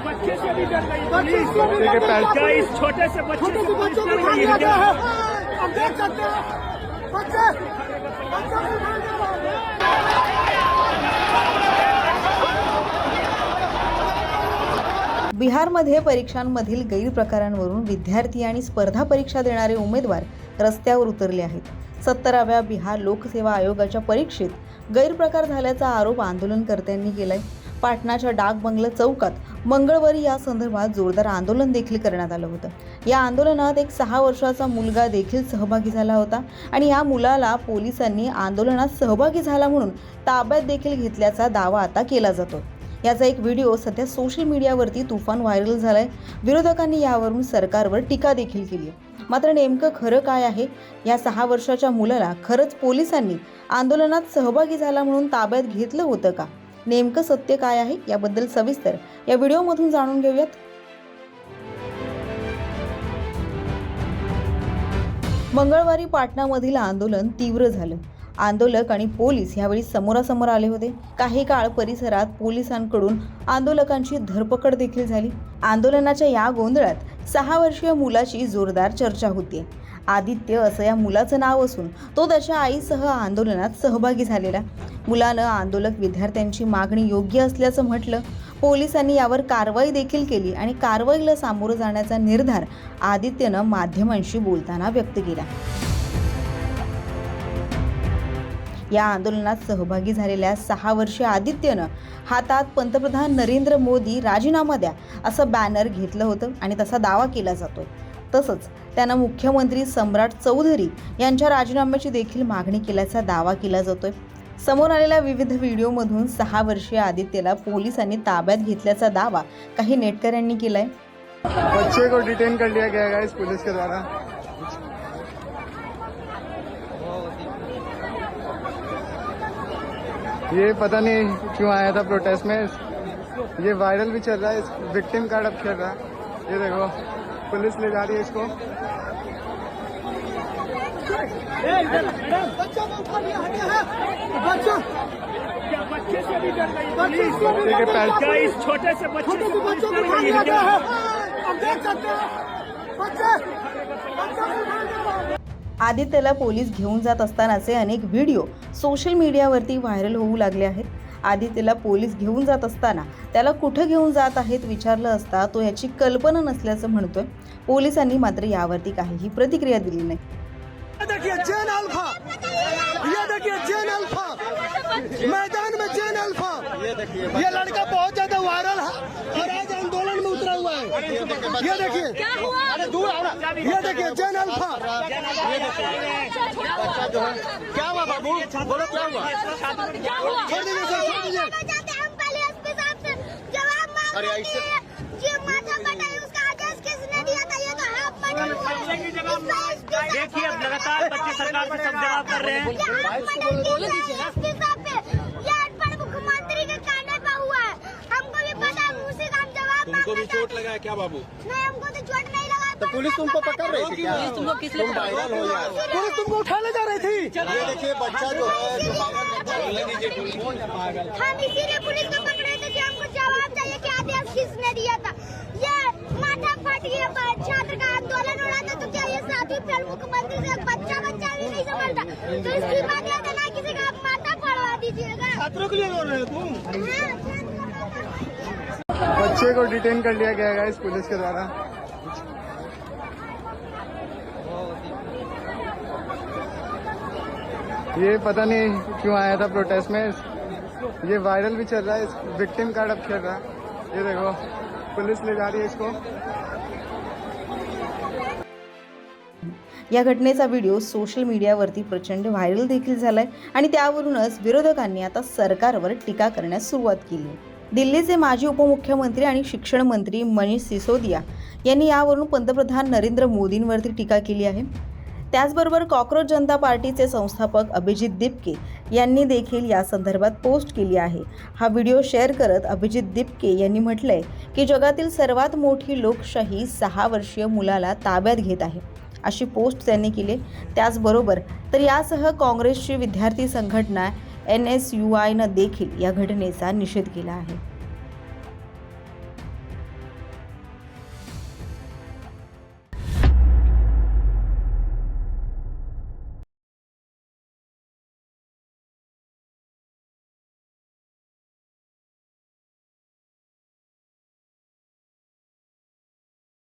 बच्चे से भी डर रही क्या इस छोटे से बच्चे को डर रही है? हम देख सकते हैं बच्चे बिहारमध्ये परीक्षांमधील गैरप्रकारांवरून विद्यार्थी आणि स्पर्धा परीक्षा देणारे उमेदवार रस्त्यावर उतरले आहेत. 17व्या बिहार लोकसेवा आयोगाच्या परीक्षेत गैरप्रकार झाल्याचा आरोप आंदोलनकर्त्यांनी केलाय. पाटणाच्या डाक बंगला चौकात मंगळवारी या संदर्भात जोरदार आंदोलन देखील करण्यात आलं होतं. या आंदोलनात एक 6 वर्षाचा मुलगा देखील सहभागी झाला होता आणि या मुलाला पोलिसांनी आंदोलनात सहभागी झाला म्हणून ताब्यात देखील घेतल्याचा दावा आता केला जातो. याचा एक व्हिडिओ सध्या सोशल मीडियावरती तुफान व्हायरल झालाय. विरोधकांनी यावरून सरकारवर टीका देखील केली आहे. मात्र नेमकं खरं काय आहे? या 6 वर्षाच्या मुलाला खरंच पोलिसांनी आंदोलनात सहभागी झाला म्हणून ताब्यात घेतलं होतं का? नेमकं सत्य काय आहे याबद्दल सविस्तर या व्हिडिओमधून जाणून घेऊयात. मंगळवारी पाटणामधील आंदोलन तीव्र झालं. आंदोलक आणि पोलीस यावेळी समोरासमोर आले होते. काही काळ परिसरात पोलिसांकडून आंदोलकांची धरपकड देखील झाली. आंदोलनाच्या या गोंधळात 6 वर्षीय मुलाची जोरदार चर्चा होती. आदित्य असं या मुलाचं नाव असून तो त्याच्या आईसह आंदोलनात सहभागी झालेला. मुलानं आंदोलक विद्यार्थ्यांची मागणी योग्य असल्याचं म्हटलं. पोलिसांनी यावर कारवाई देखील केली आणि कारवाईला सामोरं जाण्याचा निर्धार आदित्यनं माध्यमांशी बोलताना व्यक्त केला. या आंदोलनात सहभागी झालेल्या 6 वर्षीय आदित्यनं हातात पंतप्रधान नरेंद्र मोदी राजीनामा द्या असं बॅनर घेतलं होतं आणि तसा दावा केला जातोय. तसंच त्यानं मुख्यमंत्री सम्राट चौधरी यांच्या राजीनाम्याची देखील मागणी केल्याचा दावा केला जातोय. समोर आलेल्या विविध व्हिडिओमधून 6 वर्षीय आदित्यला पोलिसांनी ताब्यात घेतल्याचा दावा काही नेटकऱ्यांनी केलाय. बच्चे को डिटेन कर लिया गया है पुलिस के द्वारा. ये पता नहीं क्यों आया था प्रोटेस्ट में. ये वायरल भी चल रहा है. विक्टिम कार्ड अब खेल रहा है. ये देखो पुलिस ले जा रही है इसको. बच्चे से भी डर रही क्या इस छोटे से बच्चे को डर रही है? हम देख सकते हैं बच्चे आदित्यला पोलीस घेऊन जात असतानाचे अनेक व्हिडिओ सोशल मीडियावरती व्हायरल होऊ लागले आहेत. आदित्यला पोलीस घेऊन जात असताना त्याला कुठं घेऊन जात आहेत विचारलं असता तो याची कल्पना नसल्याचं म्हणतोय. पोलिसांनी मात्र यावरती काहीही प्रतिक्रिया दिली नाही. देखिए जैन अल्फा, ये देखिए जैन अल्फा मैदान में जैन अल्फा. ये लड़का बहुत ज्यादा वायरल है और आज आंदोलन में उतरा हुआ है. ये देखिए क्या हुआ? अरे दूर आओ ना. ये देखिए जैन अल्फा. क्या हुआ बाबू? बोलो क्या हुआ? छोड़ दीजिए सर, छोड़ दीजिए. अरे ऐसे देखिए अब लगातार बच्चे सरकार पर सब जवाब कर रहे हैं. मुख्यमंत्री के कहने पर हुआ है. हमको भी पता है उसी का हम जवाब. तुमको भी चोट लगा है क्या बाबू? नहीं, हमको तो चोट नहीं लगा. तो पुलिस तुमको पकड़ रही थी क्या? तुमको किस लिए वायरल हो यार. पुलिस तुमको उठाने जा रही थी. ये देखिए बच्चा जो है जो हम इसीलिए पुलिस को पकड़े थे कि हमको जवाब चाहिए कि आदेश किसने दिया था. ये माथा फट गया. छात्र का आंदोलन हो रहा था तो क्या ये साथी फिर मुख्यमंत्री से बच्चा भी नहीं समझता तो इसकी बात याद है ना. किसी का आप माथा पड़वा दीजिएगा. छात्रों के लिए बोल रहे हो तुम? बच्चे को डिटेन कर लिया गया है पुलिस के द्वारा. ये पता नहीं क्यों आया था प्रोटेस्ट में. ये वायरल भी चल रहा है. विक्टिम कार्ड अब खेल रहा है. ये देखो पुलिस ले जा रही है इसको. या घटनेचा व्हिडिओ सोशल मीडियावरती प्रचंड व्हायरल देखील झालाय आणि त्यावरूनच विरोधकांनी आता सरकारवर टीका करण्यास सुरुवात केली. दिल्लीचे माजी उपमुख्यमंत्री आणि शिक्षण मंत्री मनीष सिसोदिया यांनी यावरून पंतप्रधान नरेंद्र मोदींवरती टीका केली आहे. त्याचबरोबर कॉक्रोच जनता पार्टीचे संस्थापक अभिजित दिपके यांनी देखील या संदर्भात पोस्ट केली आहे. हा व्हिडिओ शेअर करत अभिजित दिपके यांनी म्हटलंय की जगातील सर्वात मोठी लोकशाही 6 वर्षीय मुलाला ताब्यात घेत आहे अशी पोस्ट त्यांनी केली. त्याचबरोबर तर यासह काँग्रेसची विद्यार्थी संघटना NSUIनं देखील या घटनेचा निषेध केला आहे.